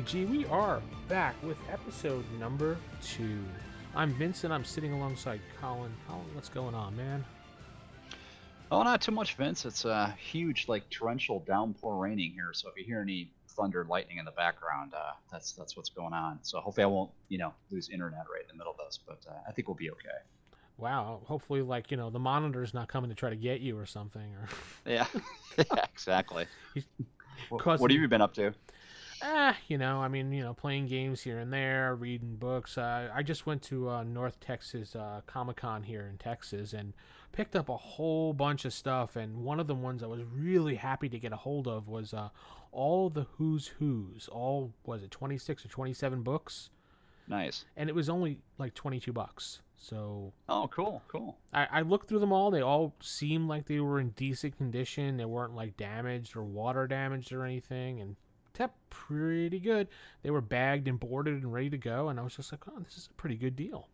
We are back with episode number 2. I'm Vince and I'm sitting alongside Colin. Colin, what's going on, man? Oh, not too much, Vince. It's a huge, torrential downpour raining here. So if you hear any thunder, lightning in the background, that's what's going on. So hopefully I won't, lose internet right in the middle of this. But I think we'll be okay. Wow, hopefully, the monitor's not coming to try to get you or something. Or Yeah, yeah, exactly. he's What have causing, you been up to? playing games here and there, reading books. I just went to North Texas Comic-Con here in Texas and picked up a whole bunch of stuff. And one of the ones I was really happy to get a hold of was all the Who's Who's. All, was it 26 or 27 books? Nice. And it was only like $22. So Oh, cool, cool. I looked through them all. They all seemed like they were in decent condition. They weren't like damaged or water damaged or anything, and kept pretty good. They were bagged and boarded and ready to go, and I was just like, oh, this is a pretty good deal.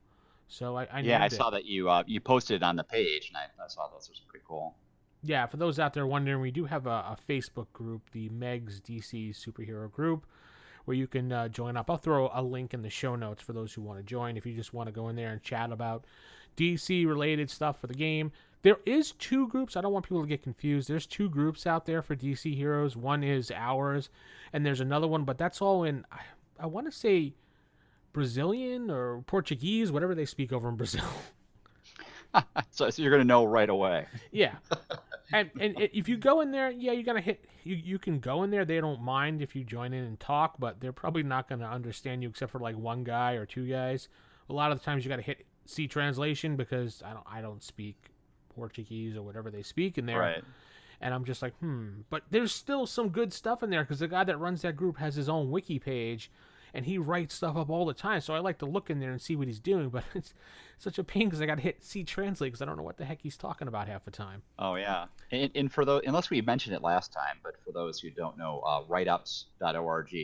So I Yeah, I nabbed it. saw that you posted it on the page, and I saw those. It was pretty cool. Yeah, for those out there wondering, we do have a Facebook group, the MEGS DC Superhero Group, where you can join up. I'll throw a link in the show notes for those who want to join if you just want to go in there and chat about DC related stuff for the game. There is 2 groups. I don't want people to get confused. There's 2 groups out there for DC Heroes. One is ours, and there's another one, but that's all in, I want to say, Brazilian or Portuguese, whatever they speak over in Brazil. So you're gonna know right away. Yeah. And if you go in there, yeah, you gotta hit. You can go in there. They don't mind if you join in and talk, but they're probably not gonna understand you except for like one guy or 2 guys. A lot of the times you gotta hit C translation because I don't speak Portuguese or whatever they speak in there. Right. And I'm just like, But there's still some good stuff in there because the guy that runs that group has his own wiki page, and he writes stuff up all the time. So I like to look in there and see what he's doing, but it's such a pain because I got to hit C translate because I don't know what the heck he's talking about half the time. Oh yeah, and for those, unless we mentioned it last time, but for those who don't know, writeups.org,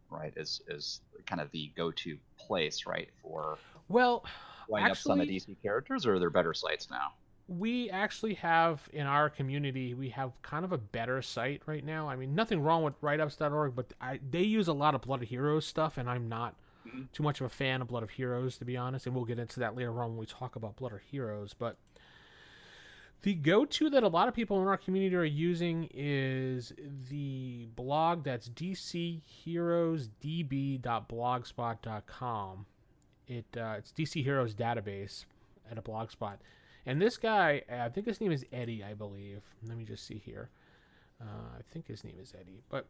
right, is kind of the go-to place, right, for Well, write-ups on the DC characters, or are there better sites now? we actually have in our community, we have kind of a better site right now. I mean, nothing wrong with writeups.org, but they use a lot of Blood of Heroes stuff, and I'm not too much of a fan of Blood of Heroes, to be honest, and we'll get into that later on when we talk about Blood of Heroes. But the go-to that a lot of people in our community are using is the blog that's dcheroesdb.blogspot.com. It's DC Heroes database at a blogspot. And this guy, I think his name is Eddie, I believe. Let me just see here. I think his name is Eddie. But,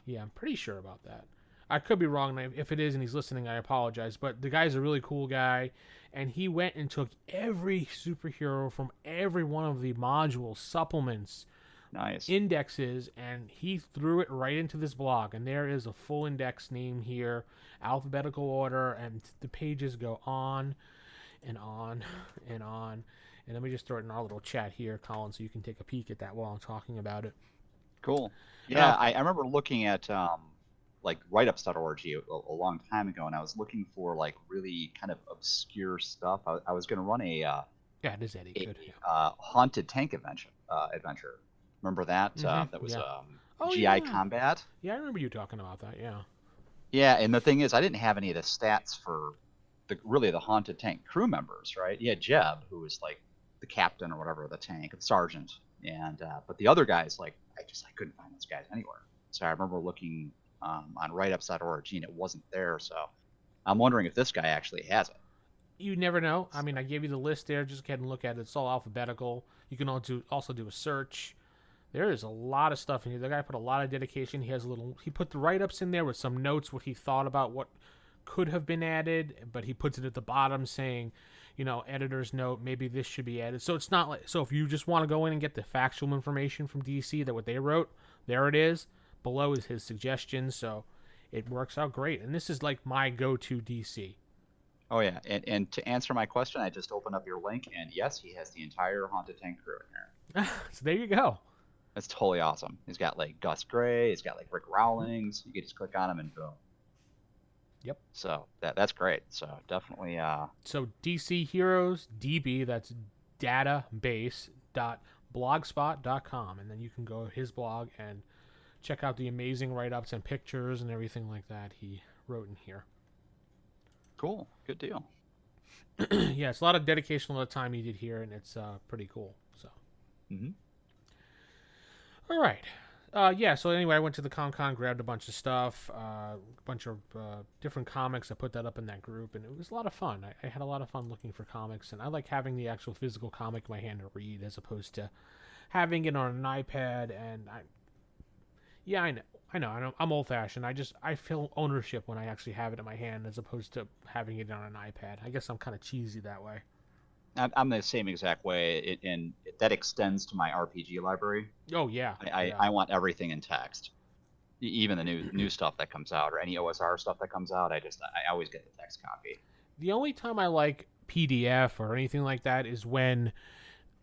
yeah, I'm pretty sure about that. I could be wrong. If it is and he's listening, I apologize. But the guy's a really cool guy. And he went and took every superhero from every one of the modules, supplements, Nice. indexes, and he threw it right into this blog. And there is a full index name here, alphabetical order, and the pages go on and on and on. And let me just throw it in our little chat here, Colin, so you can take a peek at that while I'm talking about it. Cool. Yeah, I remember looking at writeups.org a long time ago, and I was looking for like really kind of obscure stuff. I was going to run Yeah, it is Eddie. Good. Yeah. haunted tank adventure. Remember that? That was yeah. Oh, GI yeah. Combat. Yeah, I remember you talking about that. Yeah. Yeah, and the thing is, I didn't have any of the stats for the haunted tank crew members, right? You had Jeb, who was like the captain or whatever of the tank, the sergeant, and but the other guys, like I couldn't find those guys anywhere. So I remember looking on writeups.org, and it wasn't there. So I'm wondering if this guy actually has it. You never know. I mean, I gave you the list there. Just go ahead and look at it. It's all alphabetical. You can also do a search. There is a lot of stuff in here. The guy put a lot of dedication. He put the write-ups in there with some notes, what he thought about what could have been added, but he puts it at the bottom saying, editor's note, maybe this should be added. So it's not like, so if you just want to go in and get the factual information from DC that what they wrote, there it is. Below is his suggestions, so it works out great. And this is like my go-to DC. Oh yeah, and to answer my question, I just opened up your link, and yes, he has the entire haunted tank crew in there. So there you go. That's totally awesome. He's got like Gus Gray, he's got like Rick Rowlings. You can just click on him and boom. Yep. So that's great. So definitely. So DC Heroes DB, that's database.blogspot.com, and then you can go to his blog and check out the amazing write-ups and pictures and everything like that he wrote in here. Cool. Good deal. Yeah, it's a lot of dedication, a lot of time he did here, and it's pretty cool. So, Hmm. all right. Yeah, so anyway, I went to the Con, grabbed a bunch of stuff, a bunch of different comics. I put that up in that group, and it was a lot of fun. I had a lot of fun looking for comics, and I like having the actual physical comic in my hand to read as opposed to having it on an iPad. And yeah, I know, I'm old fashioned. I feel ownership when I actually have it in my hand as opposed to having it on an iPad. I guess I'm kind of cheesy that way. I'm the same exact way, and that extends to my RPG library. Oh yeah, I want everything in text, even the new stuff that comes out or any OSR stuff that comes out. I always get the text copy. The only time I like PDF or anything like that is when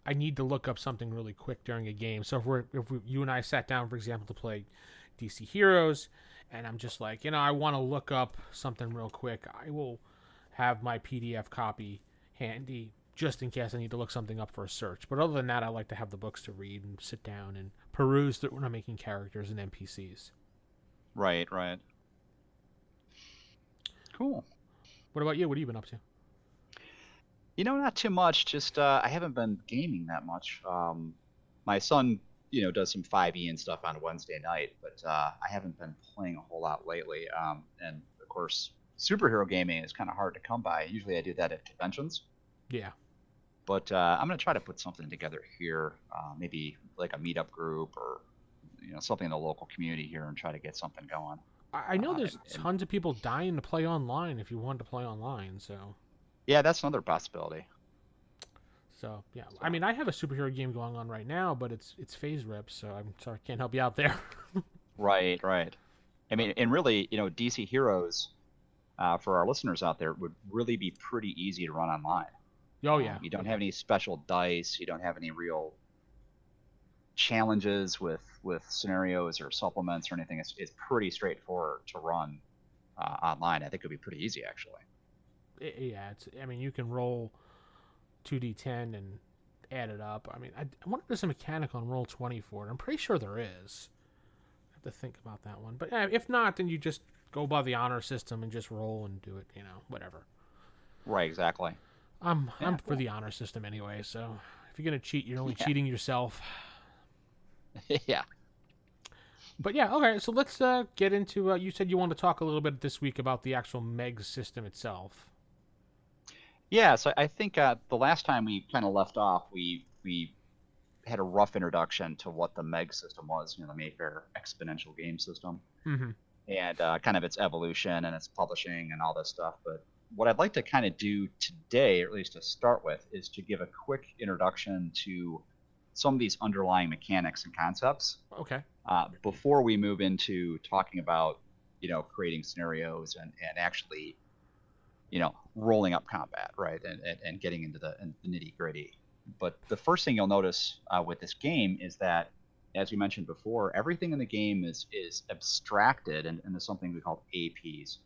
I need to look up something really quick during a game. So you and I sat down, for example, to play DC Heroes, and I'm just like, I want to look up something real quick, I will have my PDF copy handy just in case I need to look something up for a search. But other than that, I like to have the books to read and sit down and peruse through when I'm making characters and NPCs. Right, right. Cool. What about you? What have you been up to? Not too much. Just I haven't been gaming that much. My son, does some 5e and stuff on Wednesday night, but I haven't been playing a whole lot lately. And of course, superhero gaming is kind of hard to come by. Usually, I do that at conventions, Yeah. but I'm gonna try to put something together here. Maybe like a meetup group or something in the local community here, and try to get something going. I know there's And tons of people dying to play online if you want to play online, so. yeah, that's another possibility. So yeah, I So. mean, I have a superhero game going on right now, but it's phase rip, so I'm sorry, I can't help you out there. Right, right. I mean, and really, DC Heroes, for our listeners out there, would really be pretty easy to run online. Oh yeah, You don't yeah, have any special dice. You don't have any real challenges with scenarios or supplements or anything. It's pretty straightforward to run online. I think it would be pretty easy, actually. yeah. It's, I mean, you can roll 2d10 and add it up. I mean, I wonder if there's a mechanic on roll 20 for it. I'm pretty sure there is. I have to think about that one, but if not, then you just go by the honor system and just roll and do it. Whatever. Right, exactly. I'm Yeah, for cool. the honor system anyway. So if you're gonna cheat, you're only Yeah, cheating yourself. yeah, But yeah, okay. So let's get into. You said you want to talk a little bit this week about the actual MEGS system itself. yeah. So I think the last time we kind of left off, we had a rough introduction to what the MEG system was. The Mayfair Exponential Game System, Mm-hmm. and kind of its evolution and its publishing and all this stuff. But what I'd like to kind of do today, or at least to start with, is to give a quick introduction to some of these underlying mechanics and concepts Okay. before we move into talking about, creating scenarios and actually, rolling up combat, right, and getting into the nitty gritty. But the first thing you'll notice with this game is that, as we mentioned before, everything in the game is abstracted into something we call APs,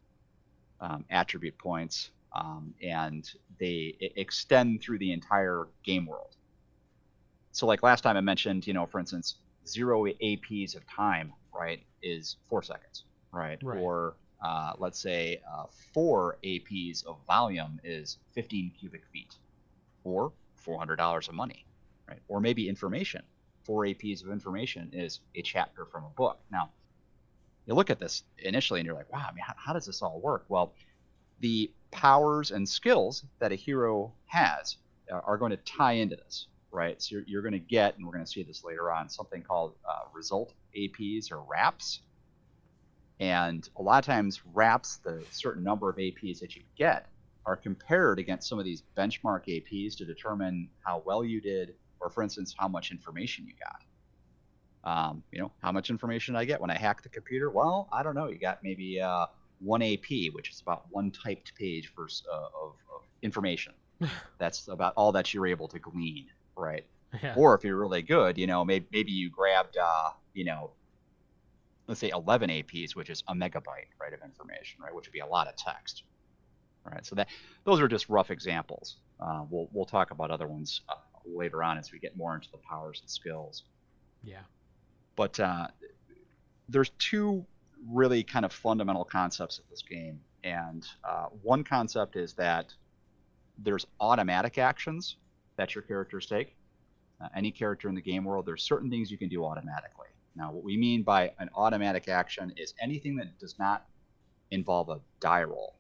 attribute points, and they extend through the entire game world. So, like last time I mentioned, for instance, 0 APs of time, right, is 4 seconds, right? Right. Or let's say 4 APs of volume is 15 cubic feet, or $400 of money, right? Or maybe information. 4 APs of information is a chapter from a book. Now, you look at this initially and you're like, wow, I mean, how does this all work? Well, the powers and skills that a hero has are going to tie into this, right? So you're going to get, and we're going to see this later on, something called result APs or RAPs. And a lot of times, RAPs, the certain number of APs that you get, are compared against some of these benchmark APs to determine how well you did, or for instance, how much information you got. How much information did I get when I hacked the computer? Well, I don't know. You got maybe 1 AP, which is about one typed page of information. That's about all that you're able to glean, right? Yeah. Or if you're really good, maybe you grabbed, let's say 11 APs, which is a megabyte, right, of information, right, which would be a lot of text, right? So those are just rough examples. We'll talk about other ones later on as we get more into the powers and skills. Yeah. But there's two really kind of fundamental concepts of this game, and one concept is that there's automatic actions that your characters take. Any character in the game world, there's certain things you can do automatically. Now, what we mean by an automatic action is anything that does not involve a die roll.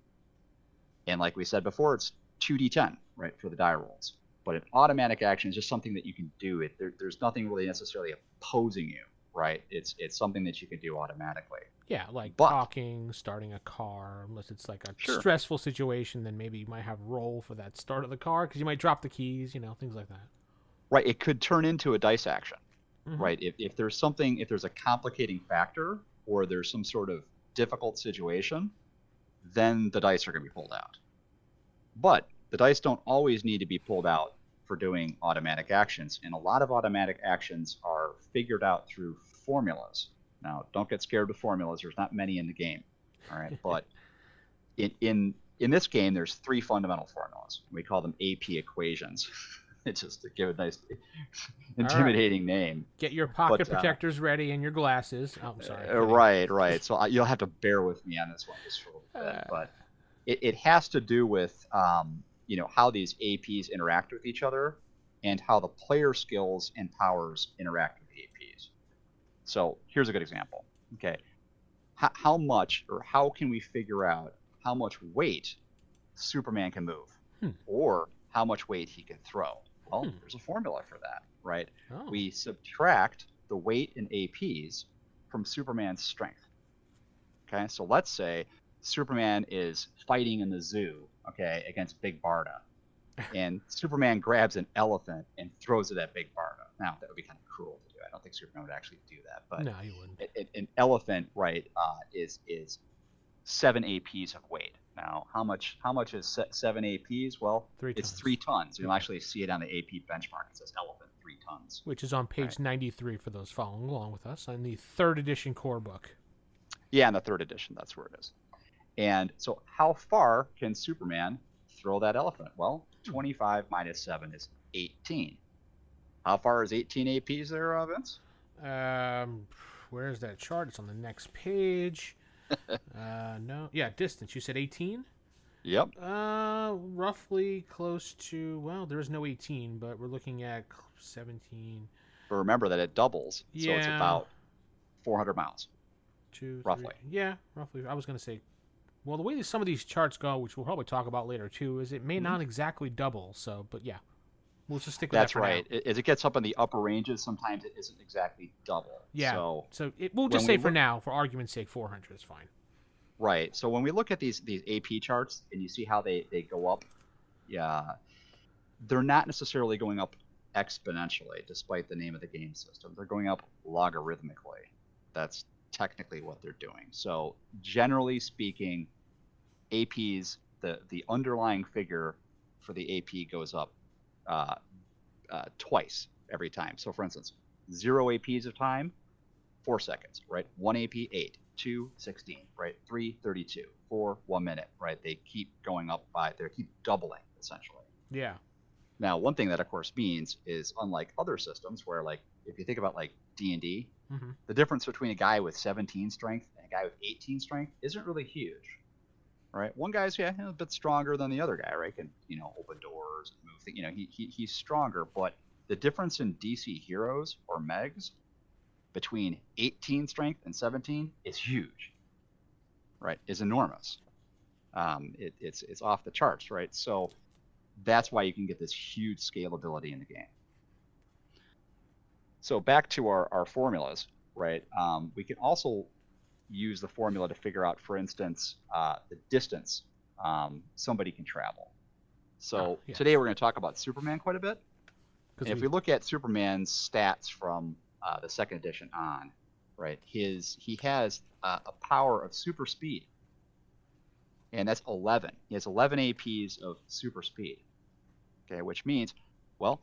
And like we said before, it's 2d10, right, for the die rolls. But an automatic action is just something that you can do. There's nothing really necessarily opposing you, right? It's something that you can do automatically. Yeah, like But talking, starting a car, unless it's like a sure, stressful situation, then maybe you might have roll for that start of the car because you might drop the keys, things like that. right, it could turn into a dice action, Mm-hmm. right? If there's something, if there's a complicating factor or there's some sort of difficult situation, then the dice are going to be pulled out. But the dice don't always need to be pulled out for doing automatic actions, and a lot of automatic actions are figured out through formulas. Now, don't get scared with formulas. There's not many in the game, all right? But in this game, there's three fundamental formulas. We call them AP equations. It's just to give a nice, All right. intimidating name. Get your pocket But protectors ready and your glasses. Oh, I'm sorry. right. So you'll have to bear with me on this one just for a little bit. But it has to do with how these APs interact with each other and how the player skills and powers interact with the APs. So here's a good example. Okay, how much or how can we figure out how much weight Superman can move, Hmm. or how much weight he can throw? Well, Hmm. there's a formula for that, right? Oh. We subtract the weight in APs from Superman's strength. Okay, so let's say Superman is fighting in the zoo, okay, against Big Barda, and Superman grabs an elephant and throws it at Big Barda. Now that would be kind of cruel to do. I don't think Superman would actually do that, but No, you wouldn't. an elephant, right, is 7 APs of weight. Now, how much is 7 APs? Well, 3 it's tons. 3 tons. You'll Yeah. actually see it on the AP benchmark. It says elephant 3 tons. Which is on page Right. 93 for those following along with us on the third edition core book. Yeah, in the third edition, that's where it is. And so, how far can Superman throw that elephant? Well, 25 minus 7 is 18. How far is 18 APs there, Vince? Where's that chart? It's on the next page. No. Yeah, distance. You said 18? Yep. Roughly close to, well, there is no 18, but we're looking at 17. But remember that it doubles, so it's Yeah. about 400 miles. 2, 3. Roughly. Yeah, roughly. I was going to say, well, the way some of these charts go, which we'll probably talk about later too, is it may not exactly double. So, but yeah, we'll just stick with That's that for right. now. As it gets up in the upper ranges, sometimes it isn't exactly double. Yeah. So We'll just when say we for look- now, for argument's sake, 400 is fine. right. So when we look at these AP charts and you see how they go up, yeah, they're not necessarily going up exponentially, despite the name of the game system. They're going up logarithmically. That's technically what they're doing. So generally speaking, APs, the underlying figure for the AP goes up twice every time. So for instance, 0 APs of time, 4 seconds, right? 1 AP, 8, 2, 16, right? 3, 32, 4, 1 minute, right? They keep going up they keep doubling essentially. Yeah. Now, one thing that of course means is, unlike other systems where, like, if you think about like D&D, Mm-hmm. the difference between a guy with 17 strength and a guy with 18 strength isn't really huge, right? One guy's a bit stronger than the other guy, right? Can open doors and move things. He's stronger, but the difference in DC heroes or Megs between 18 strength and 17 is huge, right? Is enormous. It's off the charts, right? So that's why you can get this huge scalability in the game. So back to our formulas, right? We can also use the formula to figure out, for instance, the distance somebody can travel. So yes. Today we're going to talk about Superman quite a bit. And if we we look at Superman's stats from the second edition on, right, he has a power of super speed, and that's 11. He has 11 APs of super speed. Okay, which means, well,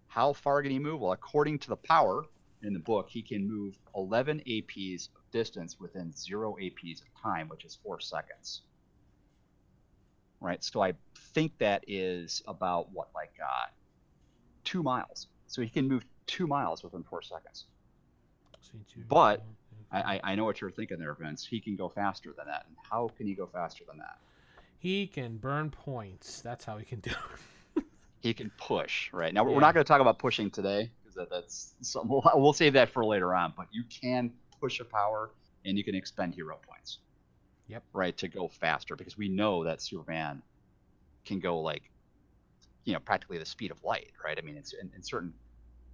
how far can he move? Well, according to the power in the book, he can move 11 APs of distance within 0 APs of time, which is 4 seconds. Right, so I think that is about 2 miles. So he can move 2 miles within 4 seconds. But I know what you're thinking there, Vince. He can go faster than that. And how can he go faster than that? He can burn points. That's how he can do it. He can push, right? Now, we're Yeah. not going to talk about pushing today because that's something we'll save that for later on. But you can push a power and you can expend hero points, Yep. right, to go faster because we know that Superman can go like, practically the speed of light, right? I mean, it's in certain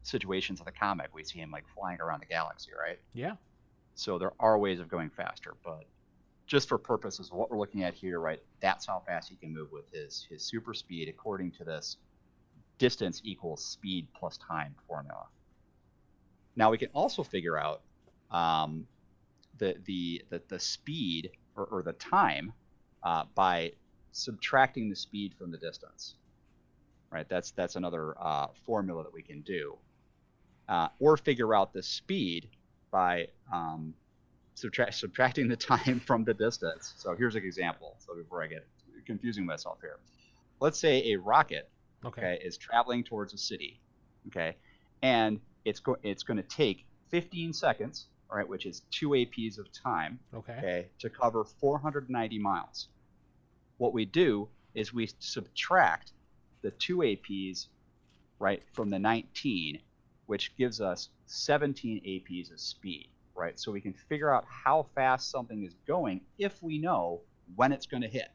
situations of the comic, we see him like flying around the galaxy, right? Yeah. So there are ways of going faster, but just for purposes of what we're looking at here, right? That's how fast he can move with his super speed according to this distance equals speed plus time formula. Now we can also figure out the speed or the time by subtracting the speed from the distance, right? That's another formula that we can do, or figure out the speed by subtracting the time from the distance. So here's an example. So before I get confusing myself here, let's say a rocket, Okay. is traveling towards a city, okay, and it's going to take 15 seconds, all right, which is 2 APs of time, Okay. okay, to cover 490 miles. What we do is we subtract the 2 APs, right, from the 19, which gives us 17 APs of speed, right? So we can figure out how fast something is going if we know when it's going to hit.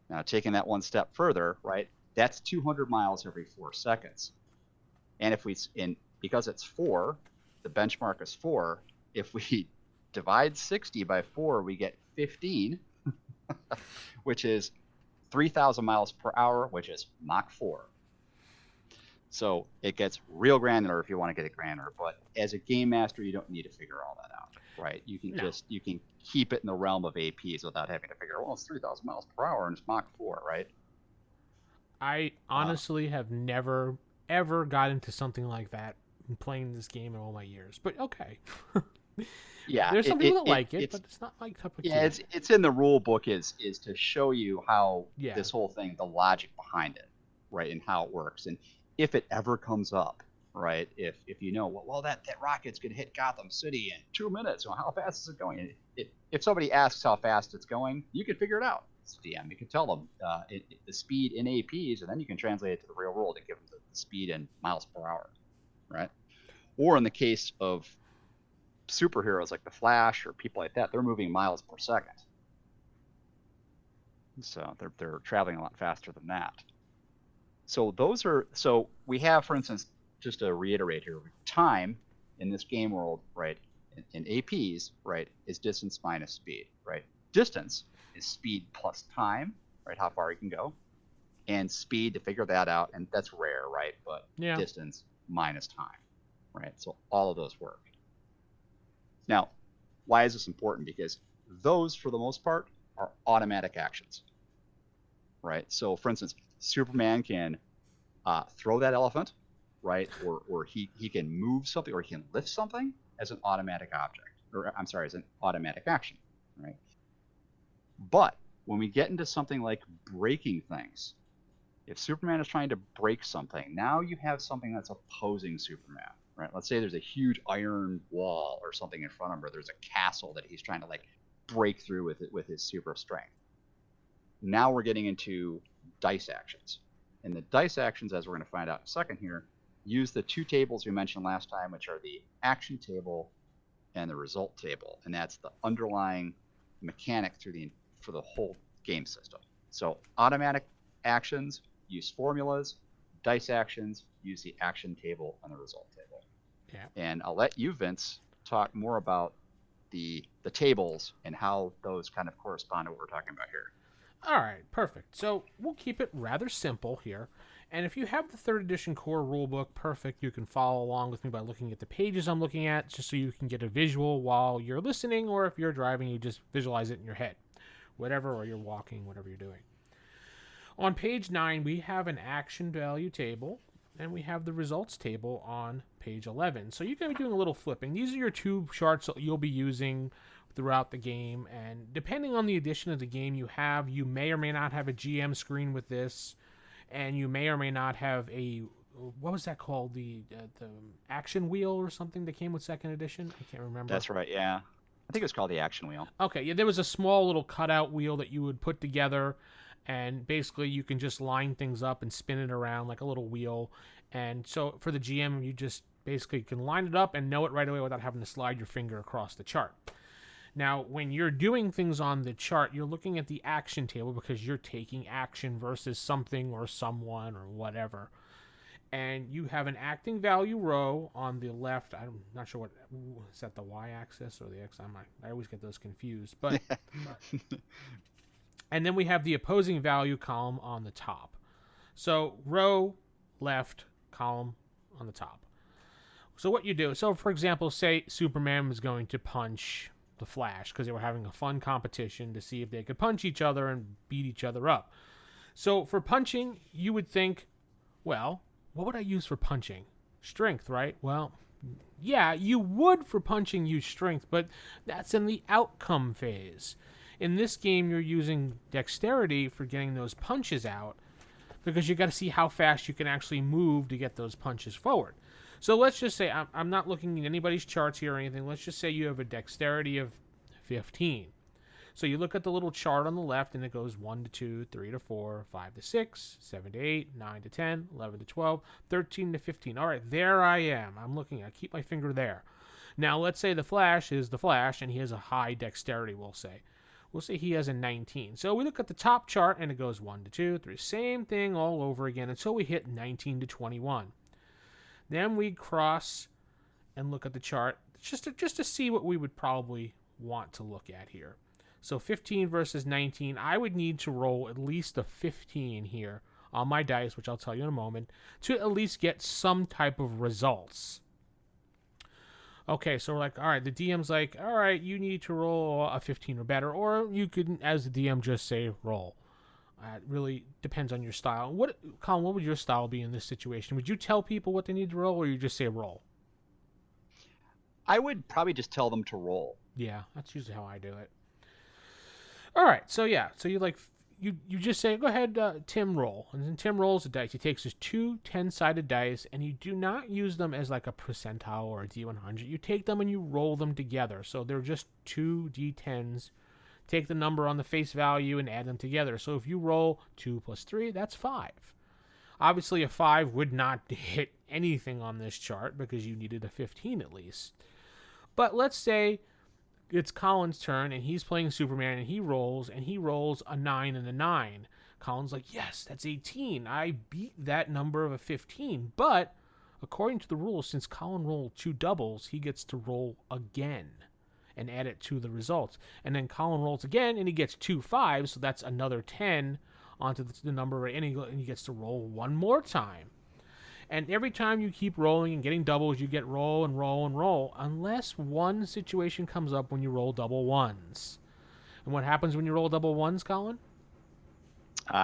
Now, taking that one step further, right, that's 200 miles every 4 seconds. And because it's 4, the benchmark is 4, if we divide 60 by 4, we get 15, which is 3,000 miles per hour, which is Mach 4. So it gets real granular if you want to get it granular, but as a game master, you don't need to figure all that out, right? You can you can keep it in the realm of APs without having to figure, well, it's 3,000 miles per hour and it's Mach 4, right? I honestly have never ever got into something like that playing this game in all my years. But okay. Yeah, There's some people that like it, it's but it's not my cup of yeah, tea. it's in the rule book is to show you how Yeah. this whole thing, the logic behind it, right, and how it works, and if it ever comes up, right, if you know, well that rocket's gonna hit Gotham City in 2 minutes, well, how fast is it going? If somebody asks how fast it's going, you can figure it out. It's DM, you can tell them the speed in APs, and then you can translate it to the real world and give them the speed in miles per hour, right? Or in the case of superheroes like the Flash or people like that, they're moving miles per second. So they're traveling a lot faster than that. So we have, for instance, just to reiterate here, time in this game world, right, in APs, right, is distance minus speed, right? Distance is speed plus time, right, how far you can go, and speed to figure that out, and that's rare, right? But Yeah. distance minus time, right? So all of those work. Now, why is this important? Because those, for the most part, are automatic actions, right? So, for instance, Superman can throw that elephant, right? Or he can move something, or he can lift something as an automatic object, or I'm sorry, as an automatic action, right? But when we get into something like breaking things, if Superman is trying to break something, now you have something that's opposing Superman, right? Let's say there's a huge iron wall or something in front of him, or there's a castle that he's trying to like break through with his super strength. Now we're getting into dice actions. And the dice actions, as we're going to find out in a second here, use the 2 tables we mentioned last time, which are the action table and the result table. And that's the underlying mechanic for the whole game system. So automatic actions use formulas, dice actions use the action table and the result table. Yeah. And I'll let you, Vince, talk more about the tables and how those kind of correspond to what we're talking about here. All right, perfect. So we'll keep it rather simple here. And if you have the 3rd edition core rulebook, perfect. You can follow along with me by looking at the pages I'm looking at, just so you can get a visual while you're listening, or if you're driving, you just visualize it in your head. Whatever, or you're walking, whatever you're doing. On page 9, we have an action value table, and we have the results table on page 11. So you're going to be doing a little flipping. These are your 2 charts that you'll be using throughout the game, and depending on the edition of the game you have, you may or may not have a GM screen with this, and you may or may not have a what was that called? The action wheel or something that came with second edition. I can't remember. That's right. Yeah, I think it was called the action wheel. Okay, yeah, there was a small little cutout wheel that you would put together, and basically you can just line things up and spin it around like a little wheel. And so for the GM, you just basically can line it up and know it right away without having to slide your finger across the chart. Now, when you're doing things on the chart, you're looking at the action table because you're taking action versus something or someone or whatever. And you have an acting value row on the left. I'm not sure what is that, the y-axis or the x. I always get those confused. But and then we have the opposing value column on the top. So row left, column on the top. So what you do? So for example, say Superman was going to punch the Flash because they were having a fun competition to see if they could punch each other and beat each other up. So for punching, you would think, well, what would I use for punching? Strength, right? Well, yeah, you would for punching use strength, but that's in the outcome phase. In this game, you're using dexterity for getting those punches out because you got to see how fast you can actually move to get those punches forward. So let's just say, I'm not looking at anybody's charts here or anything. Let's just say you have a dexterity of 15. So you look at the little chart on the left, and it goes 1 to 2, 3 to 4, 5 to 6, 7 to 8, 9 to 10, 11 to 12, 13 to 15. All right, there I am. I'm looking. I keep my finger there. Now, let's say the Flash is the Flash, and he has a high dexterity, we'll say. We'll say he has a 19. So we look at the top chart, and it goes 1 to 2, 3. Same thing all over again until we hit 19 to 21. Then we cross and look at the chart just to see what we would probably want to look at here. So 15 versus 19, I would need to roll at least a 15 here on my dice, which I'll tell you in a moment, to at least get some type of results. Okay, so we're like, all right, the DM's like, all right, you need to roll a 15 or better, or you could, as the DM, just say roll. It really depends on your style. Colin, what would your style be in this situation? Would you tell people what they need to roll, or you just say roll? I would probably just tell them to roll. Yeah, that's usually how I do it. All right, so yeah, so you just say, go ahead, Tim, roll. And then Tim rolls the dice. He takes his two 10-sided dice, and you do not use them as like a percentile or a D100. You take them and you roll them together. So they're just two D10s. Take the number on the face value and add them together. So if you roll 2 plus 3, that's 5. Obviously, a 5 would not hit anything on this chart because you needed a 15 at least. But let's say it's Colin's turn, and he's playing Superman, and he rolls a 9 and a 9. Colin's like, yes, that's 18. I beat that number of a 15. But according to the rules, since Colin rolled 2 doubles, he gets to roll again and add it to the results. And then Colin rolls again, and he gets 2 5s, so that's another 10 onto the number, and he gets to roll one more time. And every time you keep rolling and getting doubles, you get roll and roll and roll, unless one situation comes up when you roll double ones. And what happens when you roll double ones, Colin?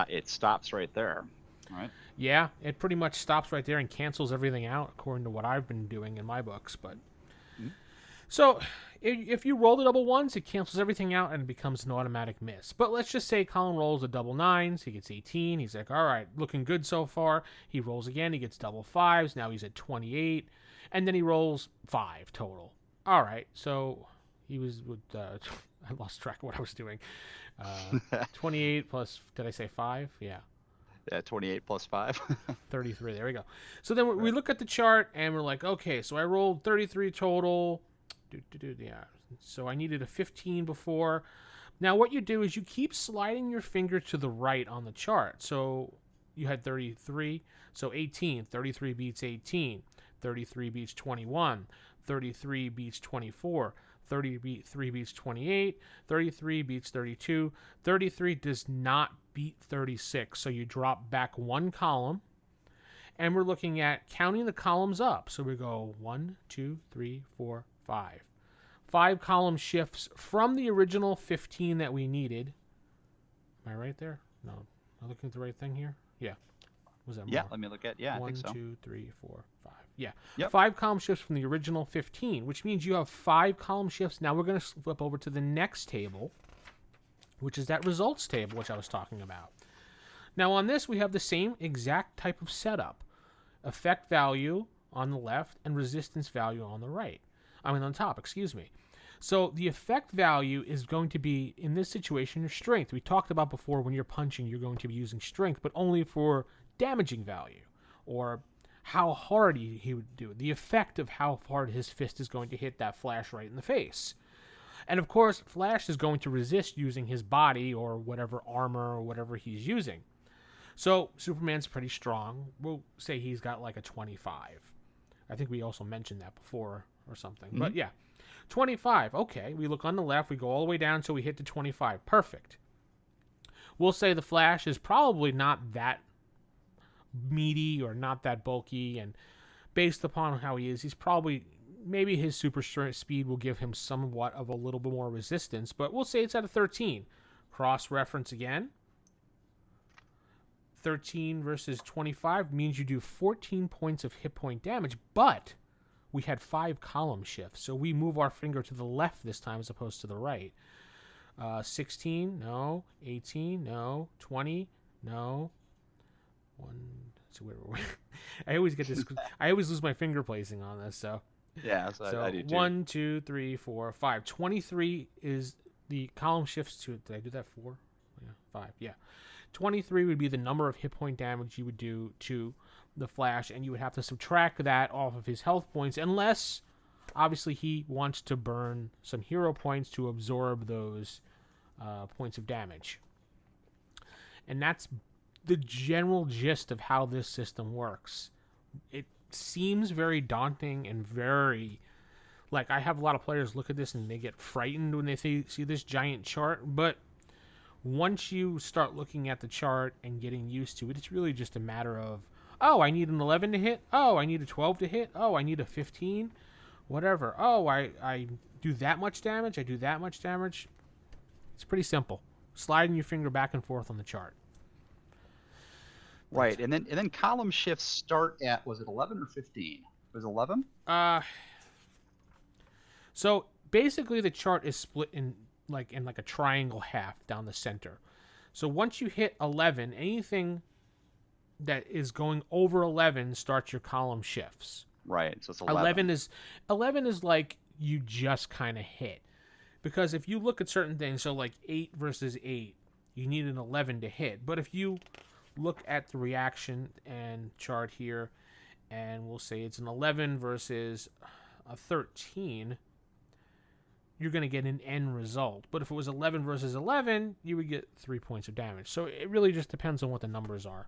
It stops right there, right? Yeah, it pretty much stops right there and cancels everything out, according to what I've been doing in my books. But so if you roll the double ones, it cancels everything out and it becomes an automatic miss. But let's just say Colin rolls a double 9s. He gets 18. He's like, all right, looking good so far. He rolls again. He gets double 5s. Now he's at 28. And then he rolls 5 total. All right, so he was with... I lost track of what I was doing. 28 plus... Did I say 5? Yeah. Yeah, 28 plus 5. 33. There we go. So then we look at the chart and we're like, okay, so I rolled 33 total. Yeah. So I needed a 15 before. Now what you do is you keep sliding your finger to the right on the chart. So you had 33. So 18. 33 beats 18. 33 beats 21. 33 beats 24. 33 beats 28. 33 beats 32. 33 does not beat 36. So you drop back one column. And we're looking at counting the columns up. So we go 1, 2, 3, 4, 5. 5 column shifts from the original 15 that we needed. Am I right there? No. Am I looking at the right thing here? Yeah. Was that more? Yeah, let me look at. Yeah, 1, I think so. 2, 3, 4, 5. Yeah. Yep. 5 column shifts from the original 15, which means you have 5 column shifts. Now we're going to flip over to the next table, which is that results table, which I was talking about. Now on this, we have the same exact type of setup. effect value on the left, and resistance value on the right. I mean, on top, excuse me. So the effect value is going to be, in this situation, your strength. We talked about before, when you're punching, you're going to be using strength, but only for damaging value, or how hard he would do it. The effect of how hard his fist is going to hit that Flash right in the face. And of course, Flash is going to resist using his body or whatever armor or whatever he's using. So Superman's pretty strong. We'll say he's got like a 25. I think we also mentioned that before or something. Mm-hmm. But yeah, 25. Okay, we look on the left. We go all the way down until we hit to 25. Perfect. We'll say the Flash is probably not that meaty or not that bulky. And based upon how he is, he's probably... maybe his super speed will give him somewhat of a little bit more resistance. But we'll say it's at a 13. Cross-reference again. 13 versus 25 means you do 14 points of hit point damage, but we had 5 column shifts, so we move our finger to the left this time as opposed to the right. 16, no. 18, no. 20, no. So where were we? I always get this. I always lose my finger placing on this. So yeah, so I do too. 1, 2, 3, 4, 5. 23 is the column shifts to. Did I do that 4? Yeah, 5. Yeah. 23 would be the number of hit point damage you would do to the Flash, and you would have to subtract that off of his health points, unless, obviously, he wants to burn some hero points to absorb those points of damage. And that's the general gist of how this system works. It seems very daunting and very... like, I have a lot of players look at this and they get frightened when they see this giant chart, but once you start looking at the chart and getting used to it, it's really just a matter of, oh, I need an 11 to hit. Oh, I need a 12 to hit. Oh, I need a 15. Whatever. Oh, I do that much damage. I do that much damage. It's pretty simple. Sliding your finger back and forth on the chart. Right, and then column shifts start at, was it 11 or 15? Was it 11? So basically the chart is split in like a triangle half down the center. So once you hit 11, anything that is going over 11 starts your column shifts. Right, so it's 11. 11 is like you just kind of hit. Because if you look at certain things, so like 8 versus 8, you need an 11 to hit. But if you look at the reaction and chart here, and we'll say it's an 11 versus a 13, you're going to get an end result. But if it was 11 versus 11, you would get 3 points of damage. So it really just depends on what the numbers are.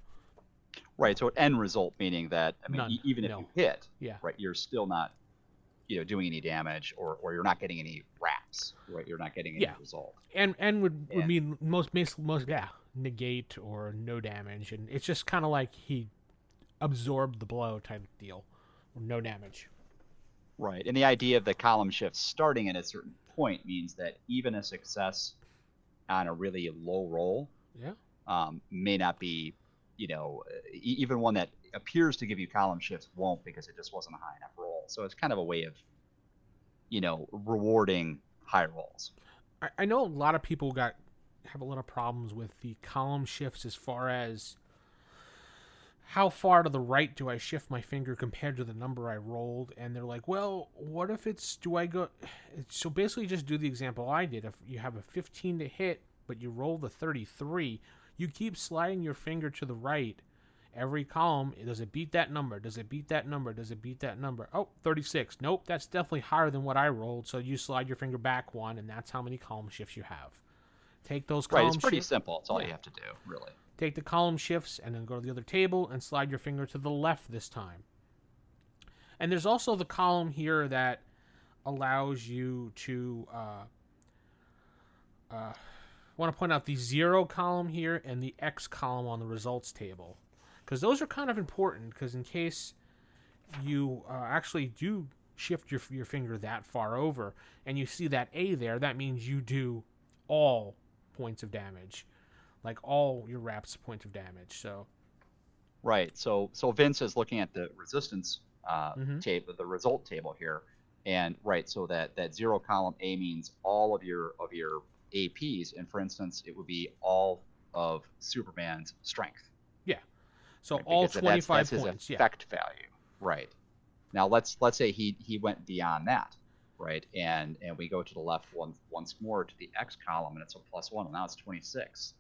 Right, so an end result meaning that, I mean, even if you hit, right, you're still not, doing any damage, or you're not getting any wraps, right? You're not getting any result. And would mean most negate or no damage, and it's just kind of like he absorbed the blow type of deal, or no damage. Right, and the idea of the column shift starting at a certain point means that even a success on a really low roll may not be, even one that appears to give you column shifts won't, because it just wasn't a high enough roll. So it's kind of a way of, rewarding high rolls. I know a lot of people have a lot of problems with the column shifts as far as how far to the right do I shift my finger compared to the number I rolled, and they're like, well, what if so basically just do the example I did. If you have a 15 to hit, but you roll the 33, you keep sliding your finger to the right. Every column, does it beat that number? Does it beat that number? Does it beat that number? Oh, 36. Nope, that's definitely higher than what I rolled. So you slide your finger back one, and that's how many column shifts you have. Take those column shifts. Right, it's pretty simple. It's all you have to do, really. Take the column shifts and then go to the other table and slide your finger to the left this time. And there's also the column here that allows you to... I want to point out the 0 column here and the X column on the results table, because those are kind of important, because in case you actually do shift your finger that far over and you see that A there, that means you do all points of damage, like all your wraps points of damage. So right, so Vince is looking at the resistance table, the result table here, and right, so that 0 column A means all of your APs, and for instance, it would be all of Superman's strength. Yeah. So right? all Because that's 25 his points, yeah. effect value, right? Now let's say he went beyond that, right? And we go to the left once more to the X column, and it's a +1. Well, now it's 26,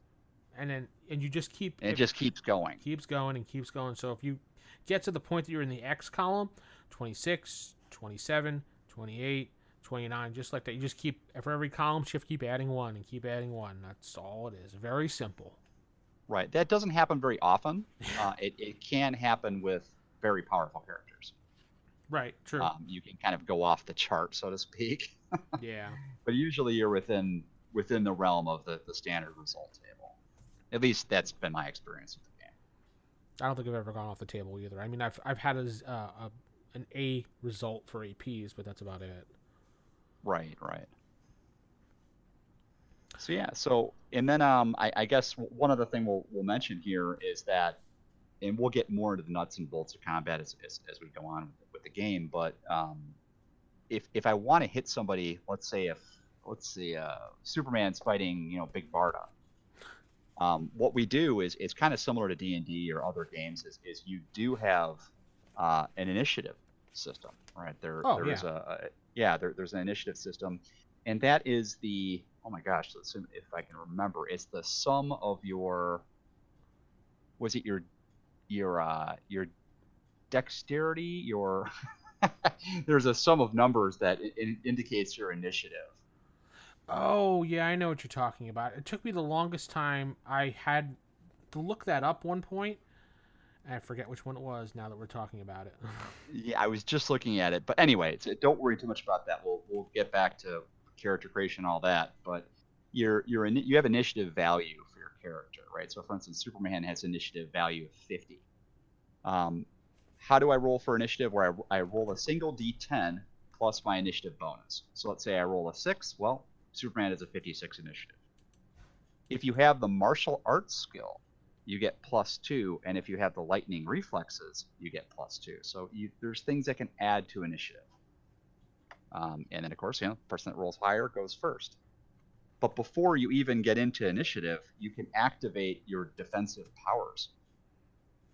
And you just keep and it just keeps going. keeps going and keeps going. So if you get to the point that you're in the X column, 26, 27, 28, 29, just like that. You just keep, for every column shift, keep adding one and keep adding one. That's all it is. Very simple. Right. That doesn't happen very often. It can happen with very powerful characters. Right, true. You can kind of go off the chart, so to speak. Yeah. But usually you're within the realm of the standard result table. At least that's been my experience with the game. I don't think I've ever gone off the table either. I mean, I've had an A result for APs, but that's about it. Right. So yeah. So and then I guess one other thing we'll mention here is that, and we'll get more into the nuts and bolts of combat as we go on with the game. But if I want to hit somebody, let's say Superman's fighting Big Barda. What we do is kind of similar to D&D or other games. Is you do have an initiative system, right? There's there's an initiative system, and that is the, oh my gosh, if I can remember, it's the sum of your dexterity, there's a sum of numbers that indicates your initiative. Oh, yeah, I know what you're talking about. It took me the longest time. I had to look that up one point, and I forget which one it was now that we're talking about it. Yeah, I was just looking at it, but anyway, don't worry too much about that. We'll get back to character creation and all that. But you have initiative value for your character, right? So for instance, Superman has initiative value of 50. How do I roll for initiative? Where I roll a single d10 plus my initiative bonus. So let's say I roll a 6. Well, Superman has a 56 initiative. If you have the martial arts skill, you get +2, and if you have the lightning reflexes, you get +2. So there's things that can add to initiative. And then, of course, the person that rolls higher goes first. But before you even get into initiative, you can activate your defensive powers.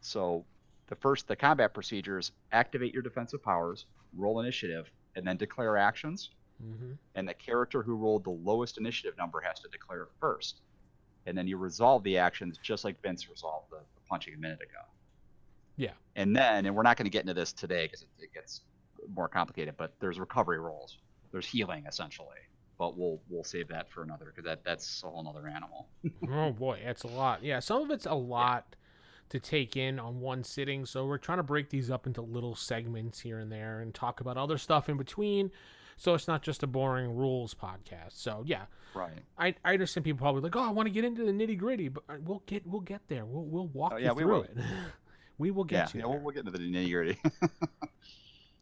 So the combat procedures: activate your defensive powers, roll initiative, and then declare actions. Mm-hmm. And the character who rolled the lowest initiative number has to declare first. And then you resolve the actions just like Vince resolved the punching a minute ago. Yeah. And we're not going to get into this today because it gets more complicated, but there's recovery rolls. There's healing, essentially. But we'll save that for another, because that's a whole other animal. Oh, boy, it's a lot. Yeah, some of it's a lot to take in on one sitting, so we're trying to break these up into little segments here and there and talk about other stuff in between, so it's not just a boring rules podcast. So yeah, right. I understand people probably like, oh, I want to get into the nitty gritty, but we'll get there. We'll walk you through it. We will get you. Yeah, we'll get into the nitty gritty.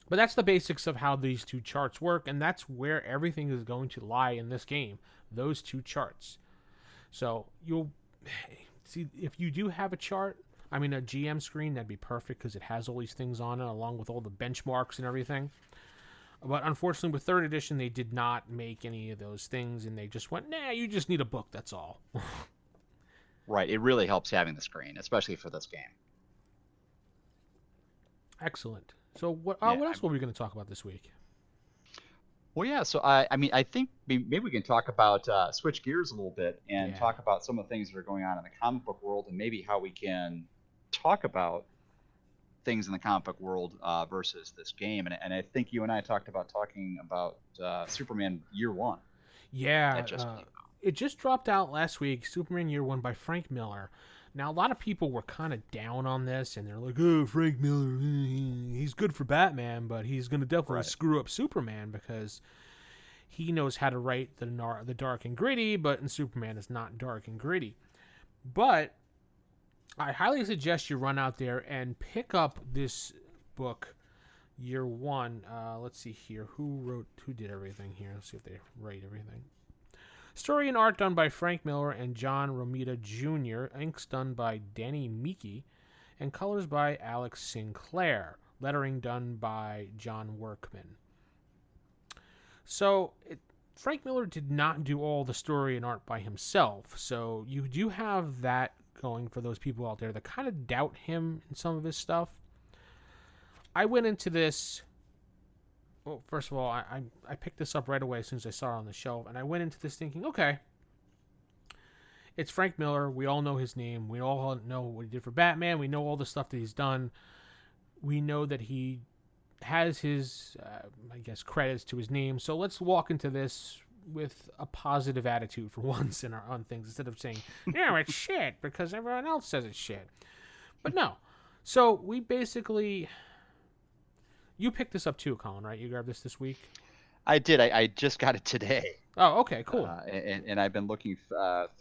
But that's the basics of how these two charts work, and that's where everything is going to lie in this game. Those two charts. So you'll see, if you do have a chart, I mean a GM screen, that'd be perfect because it has all these things on it along with all the benchmarks and everything. But unfortunately, with 3rd edition, they did not make any of those things, and they just went, nah, you just need a book, that's all. Right. It really helps having the screen, especially for this game. Excellent. So what else were we going to talk about this week? Well, yeah. So I think maybe we can talk about switch gears a little bit and talk about some of the things that are going on in the comic book world, and maybe how we can talk about things in the comic book world versus this game. And I think you and I talked about talking about Superman Year One. Yeah, it just dropped out last week. Superman Year One by Frank Miller. Now, a lot of people were kind of down on this, and they're like, oh, Frank Miller, he's good for Batman, but he's going to definitely screw up Superman because he knows how to write the dark and gritty, but in Superman is not dark and gritty. But I highly suggest you run out there and pick up this book, Year One. Let's see here. Who did everything here? Let's see if they write everything. Story and art done by Frank Miller and John Romita Jr., inks done by Danny Meeke, and colors by Alex Sinclair, lettering done by John Workman. So, Frank Miller did not do all the story and art by himself, so you do have that going for those people out there that kind of doubt him in some of his stuff. I went into this. Well, first of all, I picked this up right away as soon as I saw it on the shelf, and I went into this thinking, okay, it's Frank Miller. We all know his name. We all know what he did for Batman. We know all the stuff that he's done. We know that he has his, I guess, credits to his name. So let's walk into this with a positive attitude for once on things, instead of saying, yeah, it's shit because everyone else says it's shit. But no. So we basically... You picked this up too, Colin, right? You grabbed this week? I did. I just got it today. Oh, okay, cool. And I've been looking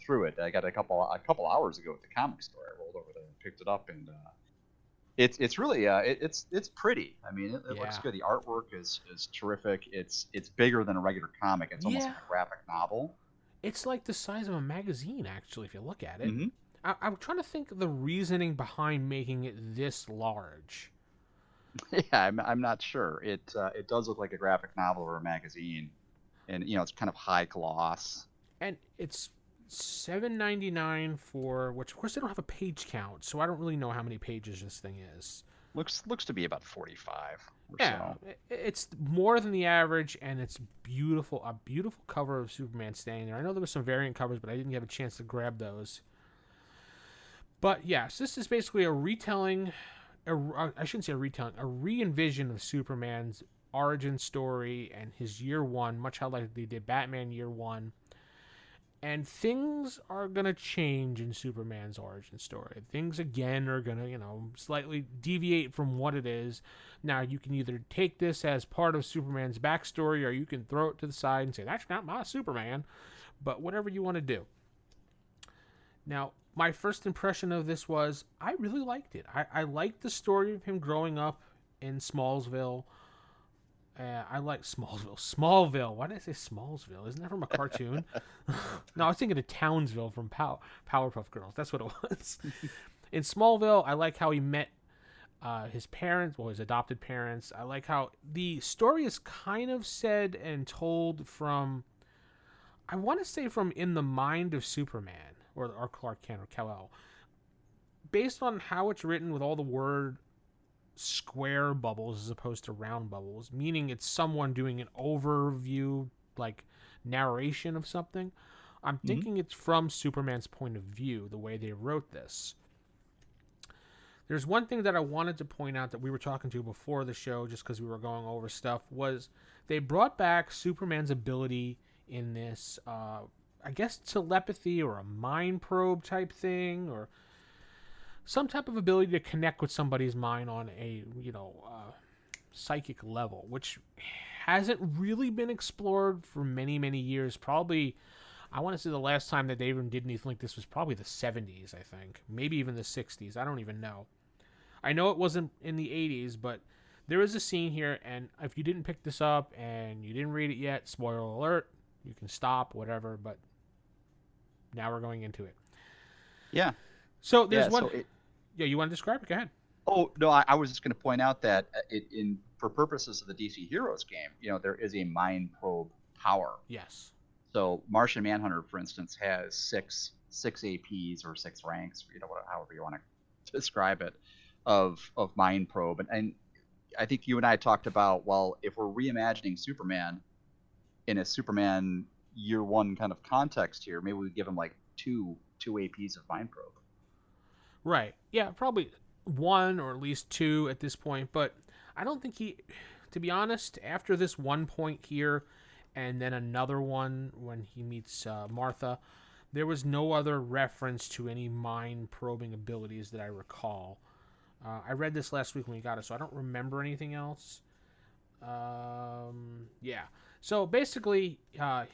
through it. I got a couple hours ago at the comic store. I rolled over there and picked it up, and it's really it's pretty. I mean, it looks good. The artwork is terrific. It's bigger than a regular comic. It's almost like a graphic novel. It's like the size of a magazine, actually, if you look at it. Mm-hmm. I'm trying to think of the reasoning behind making it this large. Yeah, I'm not sure. It does look like a graphic novel or a magazine, and it's kind of high gloss. And it's $7.99 for which, of course, they don't have a page count, so I don't really know how many pages this thing is. Looks to be about 45 or so. It's more than the average, and it's beautiful. A beautiful cover of Superman standing there. I know there was some variant covers, but I didn't have a chance to grab those. But yes, this is basically a retelling. I shouldn't say a retelling, a re-envision of Superman's origin story and his year one, much how like they did Batman year one. And things are going to change in Superman's origin story. Things, again, are going to, slightly deviate from what it is. Now, you can either take this as part of Superman's backstory, or you can throw it to the side and say, that's not my Superman. But whatever you want to do. Now, my first impression of this was I really liked it. I liked the story of him growing up in Smallsville. I like Smallville. Why did I say Smallsville? Isn't that from a cartoon? No, I was thinking of Townsville from Powerpuff Girls. That's what it was. In Smallville, I like how he met his parents, his adopted parents. I like how the story is kind of said and told from, I want to say, from in the mind of Superman. Or Clark Kent or Kal-El. Based on how it's written with all the word square bubbles as opposed to round bubbles, meaning it's someone doing an overview, like narration of something, I'm thinking it's from Superman's point of view, the way they wrote this. There's one thing that I wanted to point out that we were talking to before the show, just because we were going over stuff, was they brought back Superman's ability in this... I guess telepathy or a mind probe type thing, or some type of ability to connect with somebody's mind on a, psychic level, which hasn't really been explored for many, many years. Probably, I want to say the last time that they even did anything like this was probably the 70s, I think. Maybe even the 60s. I don't even know. I know it wasn't in the 80s, but there is a scene here, and if you didn't pick this up and you didn't read it yet, spoiler alert, you can stop, whatever, but now we're going into it. Yeah. So there's one. You want to describe it? Go ahead. Oh no, I was just going to point out that for purposes of the DC Heroes game, there is a mind probe power. Yes. So Martian Manhunter, for instance, has six APs or 6 ranks, however you want to describe it, of mind probe, and I think you and I talked about, well, if we're reimagining Superman in a Superman year one kind of context here, maybe we give him like two APs of mind probe. Right. Yeah, probably 1 or at least 2 at this point, but I don't think to be honest, after this one point here and then another one when he meets Martha, there was no other reference to any mind probing abilities that I recall. I read this last week when we got it, so I don't remember anything else. Yeah. So basically,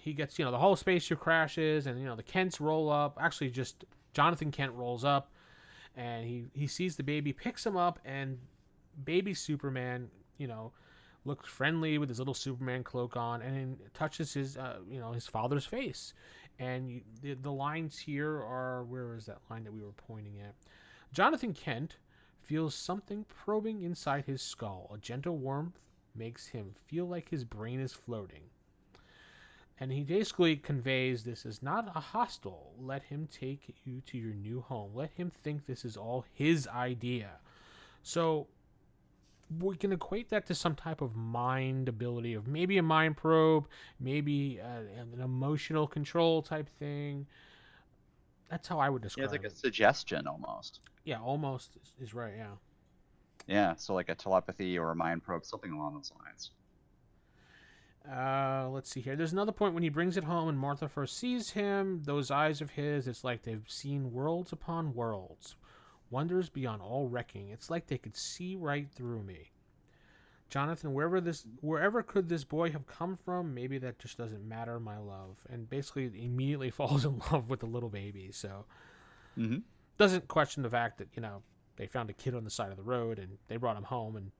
he gets, the whole spaceship crashes, and, the Kents roll up. Actually, just Jonathan Kent rolls up, and he sees the baby, picks him up, and baby Superman, looks friendly with his little Superman cloak on, and touches his, his father's face. And the lines here are, where is that line that we were pointing at? Jonathan Kent feels something probing inside his skull. A gentle warmth makes him feel like his brain is floating. And he basically conveys this is not a hostel. Let him take you to your new home. Let him think this is all his idea. So we can equate that to some type of mind ability of maybe a mind probe, maybe an emotional control type thing. That's how I would Yeah, it's describe like a it. suggestion almost. Yeah, almost is right. Yeah. Yeah, so like a telepathy or a mind probe, something along those lines. Let's see here. There's another point when he brings it home and Martha first sees him. Those eyes of his, it's like they've seen worlds upon worlds, wonders beyond all recking. It's like they could see right through me. Jonathan, wherever could this boy have come from? Maybe that just doesn't matter, my love. And basically, immediately falls in love with the little baby. So Mm-hmm. doesn't question the fact that they found a kid on the side of the road and they brought him home and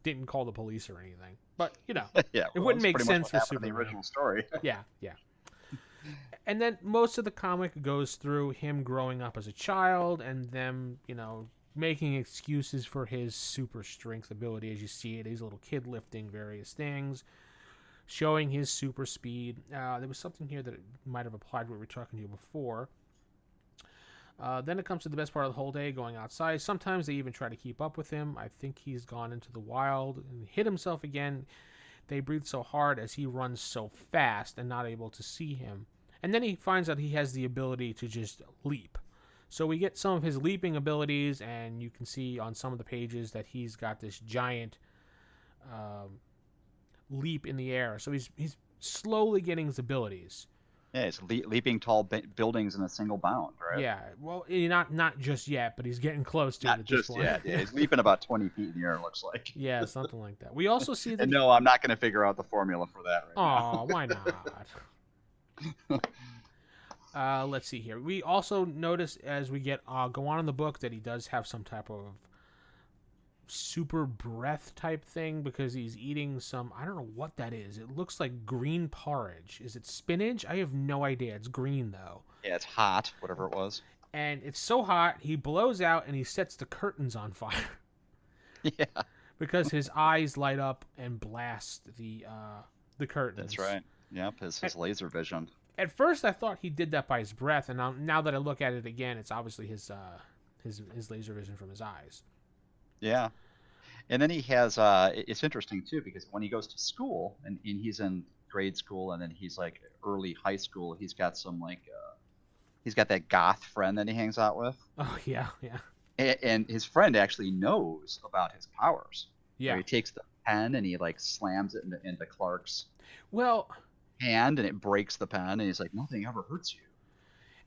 didn't call the police or anything. But Yeah, it well, wouldn't that's make pretty much sense what for happened in the Superman. original story. Yeah, yeah. And then most of the comic goes through him growing up as a child and them, making excuses for his super strength ability. As you see it, he's a little kid lifting various things, showing his super speed. There was something here that might have applied to what we were talking to you before. Then it comes to the best part of the whole day, going outside. Sometimes they even try to keep up with him. I think he's gone into the wild and hit himself again. They breathe so hard as he runs so fast and not able to see him. And then he finds out he has the ability to just leap. So we get some of his leaping abilities, and you can see on some of the pages that he's got this giant leap in the air. So he's slowly getting his abilities. Yeah, it's leaping tall buildings in a single bound, right? Yeah, well, not just yet, but he's getting close to it Not at this just point. yet. Yeah, he's leaping about 20 feet in the air, it looks like. Yeah, something like that. We also see that. And no, I'm not going to figure out the formula for that right now. Oh, why not? Let's see here. We also notice as we go on in the book that he does have some type of super breath type thing because he's eating some, I don't know what that is. It looks like green porridge. Is it spinach? I have no idea. It's green though. Yeah, it's hot, whatever it was. And it's so hot, he blows out and he sets the curtains on fire. Yeah. Because his eyes light up and blast the curtains. That's right. Yep, his laser vision. At first, I thought he did that by his breath, and now that I look at it again, it's obviously his laser vision from his eyes. Yeah. And then he has, it's interesting too, because when he goes to school, and he's in grade school, and then he's like early high school, he's got some he's got that goth friend that he hangs out with. Oh, yeah, yeah. And his friend actually knows about his powers. Yeah. Where he takes the pen and he slams it into Clark's Well, hand, and it breaks the pen, and he's like, nothing ever hurts you.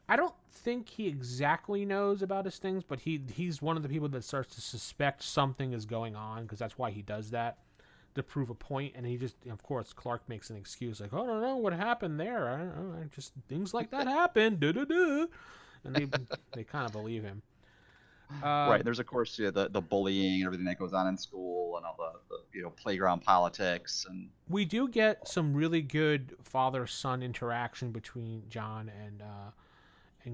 I don't think he exactly knows about his things, but he's one of the people that starts to suspect something is going on because that's why he does that, to prove a point. And he just, of course, Clark makes an excuse like, "Oh, I don't know what happened there. I don't know, just things like that happen." And they kind of believe him. Right. There's of course the bullying and everything that goes on in school, and all the playground politics, and we do get some really good father-son interaction between John and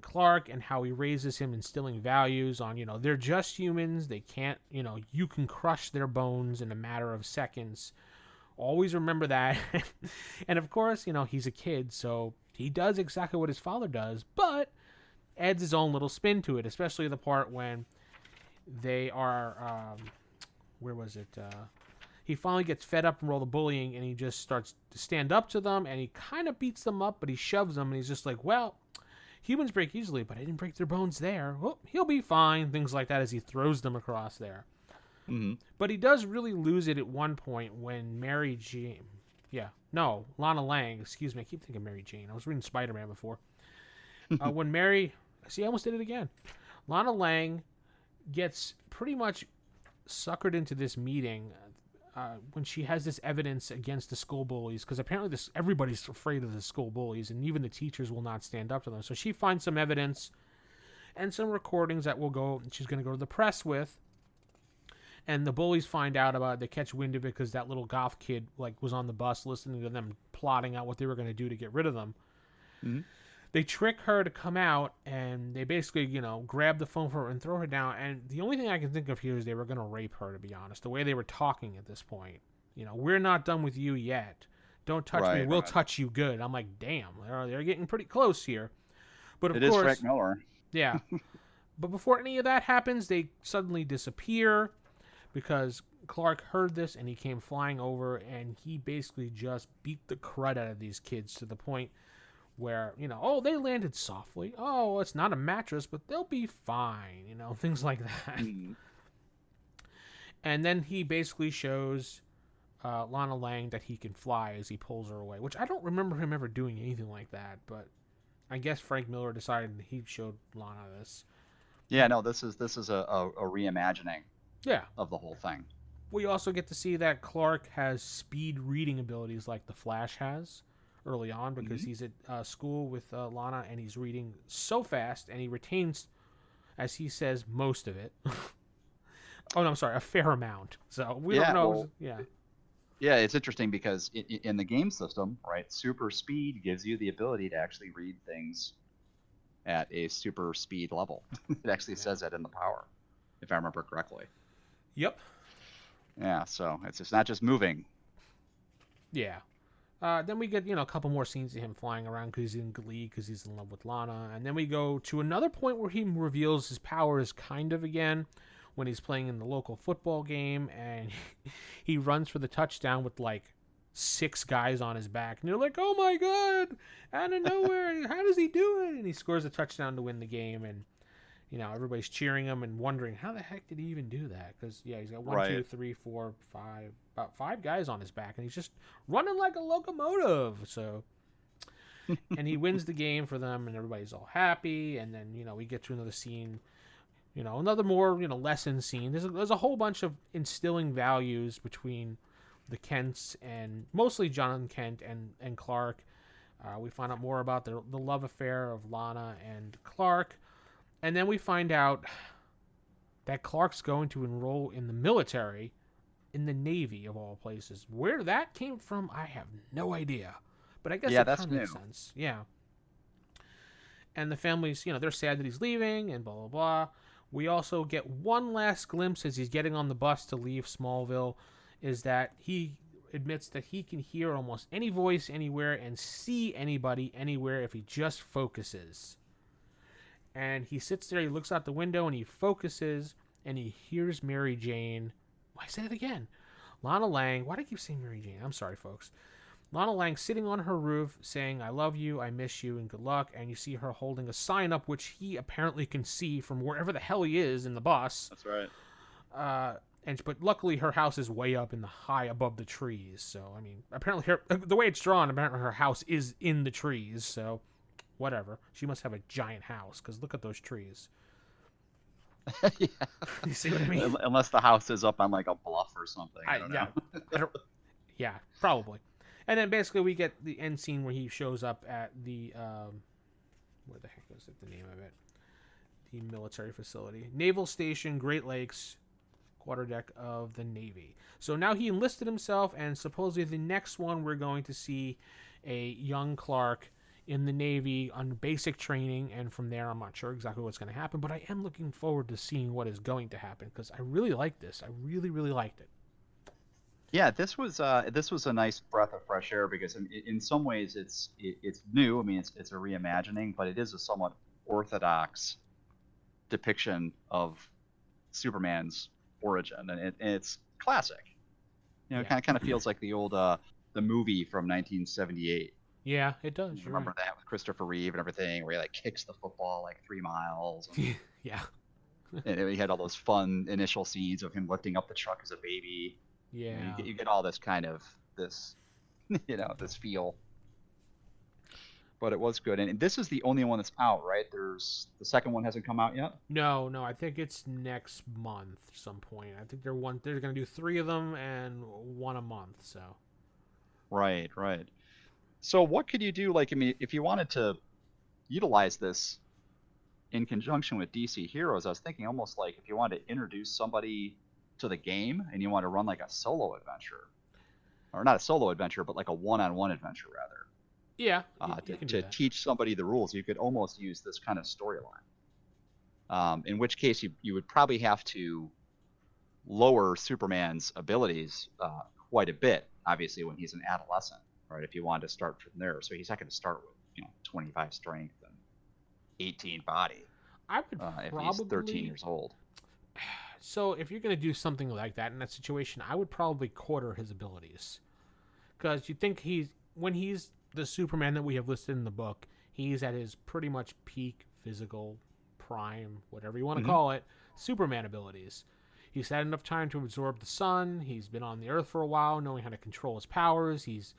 Clark, and how he raises him, instilling values on, they're just humans. They can't, you can crush their bones in a matter of seconds. Always remember that. And of course, he's a kid, so he does exactly what his father does, but adds his own little spin to it, especially the part when they are, where was it? He finally gets fed up from all the bullying, and he just starts to stand up to them, and he kind of beats them up, but he shoves them, and he's just like, well, humans break easily, but I didn't break their bones there. Well, he'll be fine. Things like that as he throws them across there. Mm-hmm. But he does really lose it at one point when Lana Lang, excuse me, I keep thinking Mary Jane. I was reading Spider-Man before. When I almost did it again. Lana Lang gets pretty much suckered into this meeting when she has this evidence against the school bullies, because apparently everybody's afraid of the school bullies, and even the teachers will not stand up to them. So she finds some evidence and some recordings that she's going to go to the press with, and the bullies find out about it. They catch wind of it because that little goth kid was on the bus listening to them plotting out what they were going to do to get rid of them. Mm-hmm. They trick her to come out, and they basically, grab the phone from her and throw her down. And the only thing I can think of here is they were going to rape her, to be honest. The way they were talking at this point. We're not done with you yet. Don't touch me. Right, We'll right. touch you good. I'm like, damn, they're getting pretty close here. But of It is Frank course, Miller. yeah. But before any of that happens, they suddenly disappear because Clark heard this and he came flying over and he basically just beat the crud out of these kids to the point where, oh, they landed softly. Oh, it's not a mattress, but they'll be fine, things like that. Mm. And then he basically shows Lana Lang that he can fly as he pulls her away, which I don't remember him ever doing anything like that, but I guess Frank Miller decided he showed Lana this. Yeah, no, this is a reimagining Yeah. of the whole thing. We also get to see that Clark has speed reading abilities like the Flash has early on because he's at school with Lana and he's reading so fast and he retains, as he says, most of it. Oh, no, I'm sorry, a fair amount. So we don't know. Well, yeah, it's interesting because in the game system, right, super speed gives you the ability to actually read things at a super speed level. It actually says that in the power, if I remember correctly. Yep. Yeah, so it's not just moving. Yeah. Then we get, a couple more scenes of him flying around because he's in glee because he's in love with Lana. And then we go to another point where he reveals his powers kind of again when he's playing in the local football game. And he runs for the touchdown with, like, 6 guys on his back. And you're like, oh, my God, out of nowhere. How does he do it? And he scores a touchdown to win the game. And, everybody's cheering him and wondering, how the heck did he even do that? Because, yeah, he's got 1, 2, 3, 4, 5, about 5 guys on his back. And he's just running like a locomotive. So, and he wins the game for them and everybody's all happy. And then, we get to another scene, another more, lesson scene. There's a whole bunch of instilling values between the Kents and mostly John Kent and Clark. We find out more about the love affair of Lana and Clark. And then we find out that Clark's going to enroll in the military, in the Navy of all places. Where that came from, I have no idea. But I guess it kind of makes sense. Yeah. And the family's, they're sad that he's leaving and blah, blah, blah. We also get one last glimpse as he's getting on the bus to leave Smallville, is that he admits that he can hear almost any voice anywhere and see anybody anywhere if he just focuses. And he sits there, he looks out the window, and he focuses, and he hears Mary Jane. I said it again. Lana Lang. Why do I keep saying Mary Jane? I'm sorry, folks. Lana Lang sitting on her roof saying, I love you, I miss you, and good luck. And you see her holding a sign up, which he apparently can see from wherever the hell he is in the bus. That's right. But luckily her house is way up in the high above the trees. So, I mean, apparently the way it's drawn, apparently her house is in the trees. So, whatever. She must have a giant house because look at those trees. Yeah. You see what I mean? Unless the house is up on like a bluff or something. I don't know. Yeah, probably. And then basically we get the end scene where he shows up at the where the heck is it? The name of it? The military facility, Naval Station, Great Lakes, quarterdeck of the Navy. So now he enlisted himself, and supposedly the next one we're going to see a young Clark in the Navy on basic training, and from there I'm not sure exactly what's going to happen, but I am looking forward to seeing what is going to happen because I really like this. I really, really liked it. Yeah, this was a nice breath of fresh air because in some ways it's new. I mean, it's a reimagining, but it is a somewhat orthodox depiction of Superman's origin, and it's classic. It kind of feels like the old the movie from 1978. Yeah, it does. You remember that with Christopher Reeve and everything, where he like kicks the football like 3 miles. And, yeah. And he had all those fun initial scenes of him lifting up the truck as a baby. Yeah. You get all this kind of this, this feel. But it was good, and this is the only one that's out, right? There's the second one hasn't come out yet. No, I think it's next month, some point. I think they're going to do 3 of them and 1 a month. So. Right. So what could you do? Like, I mean, if you wanted to utilize this in conjunction with DC Heroes, I was thinking almost like if you wanted to introduce somebody to the game and you want to run like a solo adventure, or not a solo adventure, but like a one-on-one adventure rather. Yeah. To teach somebody the rules, you could almost use this kind of storyline. In which case you would probably have to lower Superman's abilities quite a bit, obviously, when he's an adolescent, right? If you wanted to start from there, so he's not going to start with 25 strength and 18 body I would if he's 13 probably. years old. So if you're going to do something like that in that situation, I would probably quarter his abilities. Because you think when he's the Superman that we have listed in the book, he's at his pretty much peak physical prime, whatever you want to Hmm. call it, Superman abilities. He's had enough time to absorb the sun. He's been on the Earth for a while, knowing how to control his powers. He's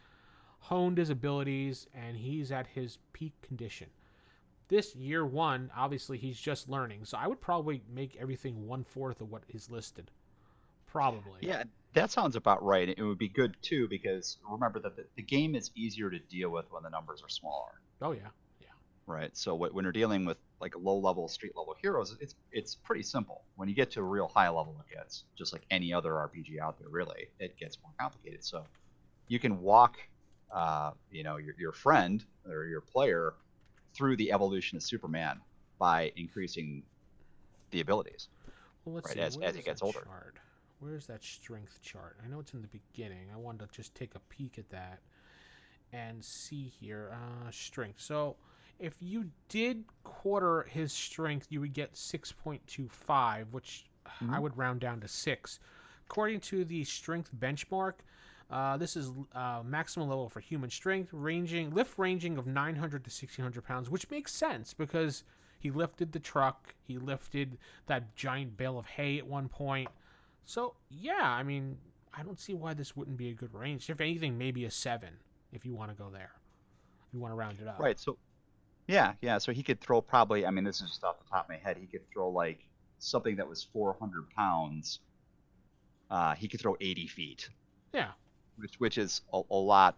honed his abilities, and he's at his peak condition. This year one, obviously, he's just learning. So I would probably make everything 1/4 of what is listed. Probably. Yeah, that sounds about right. It would be good too because remember that the game is easier to deal with when the numbers are smaller, Oh, yeah. Yeah. right? So when you're dealing with like low level street level heroes, it's pretty simple. When you get to a real high level, it gets just like any other RPG out there. Really, it gets more complicated. So you can walk, your friend or your player through the evolution of Superman by increasing the abilities, Well, let's right? see. As Where he is gets that older. chart? Where's that strength chart? I know it's in the beginning. I wanted to just take a peek at that and see here. Strength. So if you did quarter his strength, you would get 6.25, which I Hmm. would round down to 6. According to the strength benchmark, this is maximum level for human strength, lift ranging of 900 to 1600 pounds, which makes sense because he lifted the truck, he lifted that giant bale of hay at one point. So yeah, I mean, I don't see why this wouldn't be a good range. If anything, maybe a 7 if you want to go there. If you want to round it up. Right. So yeah, yeah. So he could throw probably. I mean, this is just off the top of my head. He could throw like something that was 400 pounds. He could throw 80 feet, Yeah, which is a lot,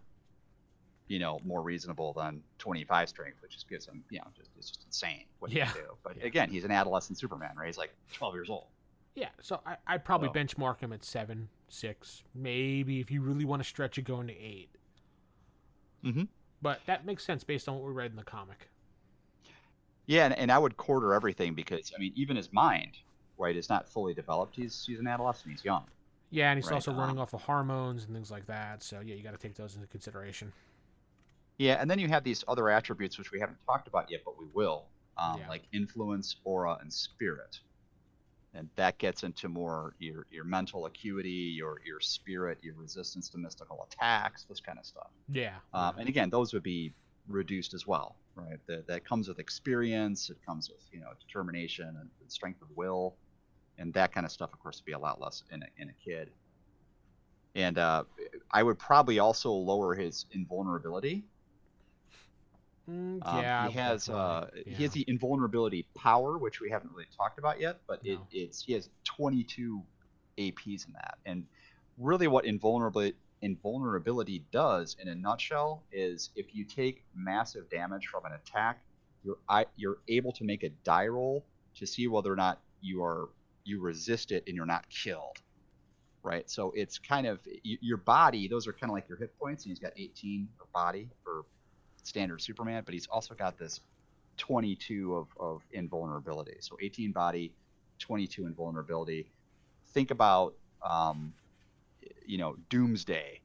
more reasonable than 25 strength, which just gives him, just it's just insane what he yeah, can do. But yeah, again, he's an adolescent Superman, right? He's like 12 years old. yeah. So I'd probably So benchmark him at 7, 6, maybe if you really want to stretch it, going to 8. hmm But that makes sense based on what we read in the comic. yeah, and I would quarter everything because I mean, even his mind, right, is not fully developed. He's an adolescent. He's young, Yeah, and he's right? also running off of hormones and things like that. So yeah, you got to take those into consideration. Yeah, and then you have these other attributes which we haven't talked about yet, but we will, Yeah, like influence, aura, and spirit, and that gets into more your mental acuity, your spirit, your resistance to mystical attacks, this kind of stuff. yeah, yeah, And again, those would be reduced as well, right? That comes with experience. It comes with determination and strength of will, and that kind of stuff, of course, would be a lot less in a kid. And I would probably also lower his invulnerability. yeah. I He would has definitely. he has Yeah, the invulnerability power, which we haven't really talked about yet, but no. he has 22 APs in that. And really, what invulnerability does, in a nutshell, is if you take massive damage from an attack, you're able to make a die roll to see whether or not you resist it and you're not killed. Right, so it's kind of your body; those are kind of like your hit points, and he's got 18 of body for standard Superman, but he's also got this 22 of invulnerability. So 18 body, 22 invulnerability. Think about Doomsday,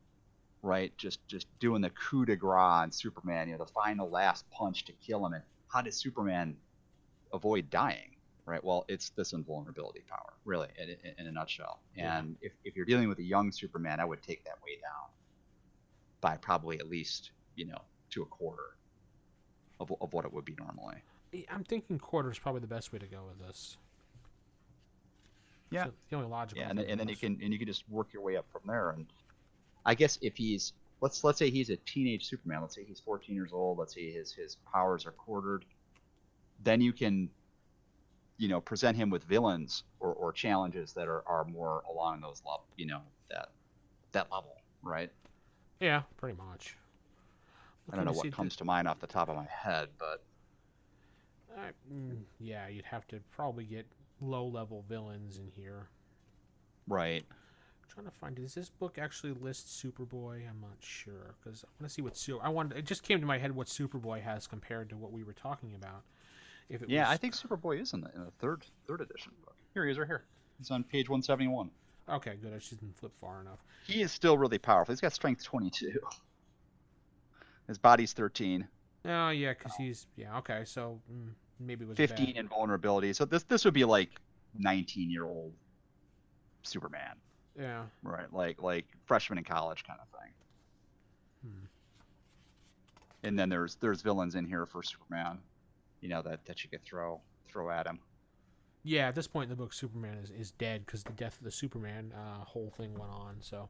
right? Just doing the coup de grace on Superman, the final last punch to kill him. And how does Superman avoid dying? Right. Well, it's this invulnerability power, really, in a nutshell. Yeah, And if you're dealing with a young Superman, I would take that way down by probably at least, to a quarter of what it would be normally. I'm thinking quarter is probably the best way to go with this. Yeah, So the only logical yeah, thing and for then us. you can just work your way up from there. And I guess if he's let's say he's a teenage Superman. Let's say he's 14 years old. Let's say his powers are quartered. Then you can present him with villains or challenges that are more along those level. That that level, right? Yeah, pretty much. I don't Looking know to see what the. comes to mind off the top of my head, but Yeah, you'd have to probably get low level villains in here. right. I'm trying to find. Does this book actually list Superboy? I'm not sure because I want to see what I wanted. It just came to my head what Superboy has compared to what we were talking about. If it Yeah, I was think Superboy is in the third edition book. Here he is, right here. He's on page 171. okay, good. I just didn't flip far enough. He is still really powerful. He's got strength 22. His body's 13. Oh yeah, because he's okay. So maybe it was 15 bad. in vulnerability. So this would be like 19-year-old Superman, Yeah. right? Like freshman in college kind of thing. Hmm. And then there's villains in here for Superman, that you could throw at him. Yeah, at this point in the book, Superman is dead because the death of the Superman whole thing went on. So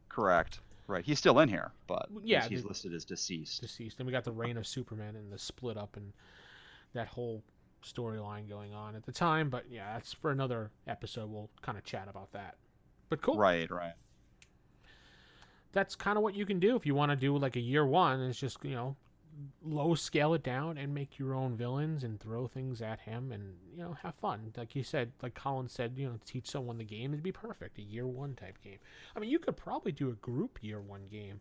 Correct. Right. He's still in here, but yeah, he's listed as deceased. deceased. And we got the reign of Superman and the split up and that whole storyline going on at the time. But yeah, that's for another episode. We'll kind of chat about that. But cool. Right. Right. That's kind of what you can do if you want to do like a year one. Is just low scale it down and make your own villains and throw things at him and have fun. Like you said, like Colin said, teach someone the game, it'd be perfect. A year one type game. I mean, you could probably do a group year one game.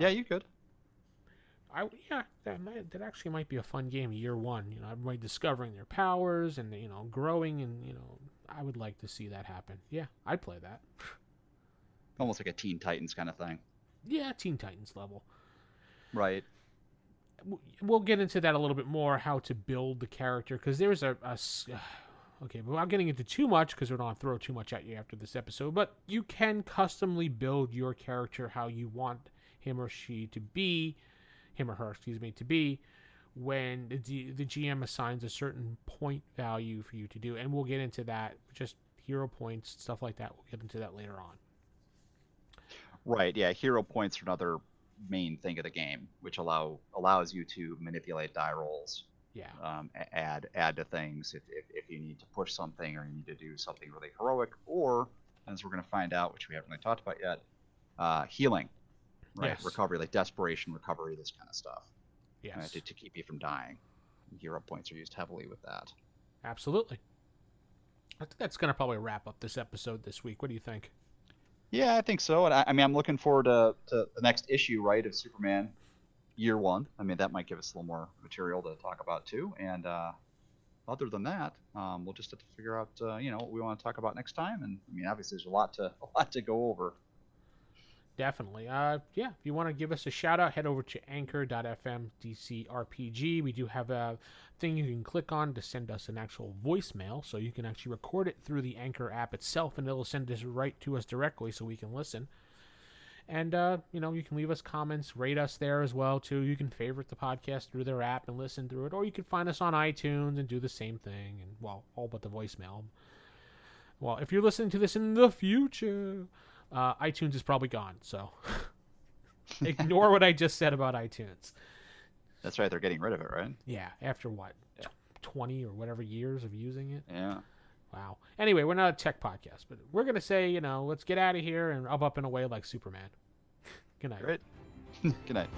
Yeah, you could. That actually might be a fun game. Year one, everybody discovering their powers and growing, and I would like to see that happen. Yeah, I'd play that. Almost like a Teen Titans kind of thing. Yeah, Teen Titans level. Right. We'll get into that a little bit more, how to build the character, because there's okay, but without getting into too much, because we don't want to throw too much at you after this episode, but you can customly build your character how you want him or her, to be, when the GM assigns a certain point value for you to do, and we'll get into that, just hero points, stuff like that. We'll get into that later on. Right. Yeah, hero points are another main thing of the game, which allows you to manipulate die rolls. Yeah. Add to things if you need to push something or you need to do something really heroic, or as we're going to find out, which we haven't really talked about yet, healing, right? Yes. Recovery, like desperation recovery, this kind of stuff. Yes. To keep you from dying. Hero points are used heavily with that. Absolutely. I think that's going to probably wrap up this episode this week. What do you think? Yeah, I think so. And I mean, I'm looking forward to the next issue, right, of Superman year one. I mean, that might give us a little more material to talk about too. And other than that, we'll just have to figure out, what we want to talk about next time. And I mean, obviously, there's a lot to go over. Definitely. If you want to give us a shout out, head over to anchor.fm DCRPG. We do have a thing you can click on to send us an actual voicemail, so you can actually record it through the Anchor app itself, and it'll send this right to us directly so we can listen. And, you can leave us comments, rate us there as well, too. You can favorite the podcast through their app and listen through it, or you can find us on iTunes and do the same thing, and, well, all but the voicemail. Well, if you're listening to this in the future, iTunes is probably gone, so ignore what I just said about iTunes. That's right, they're getting rid of it, right? Yeah, after what, 20 or whatever years of using it? Yeah. Wow. Anyway, we're not a tech podcast, but we're going to say, let's get out of here and up and away like Superman. Good night. Great. Good night.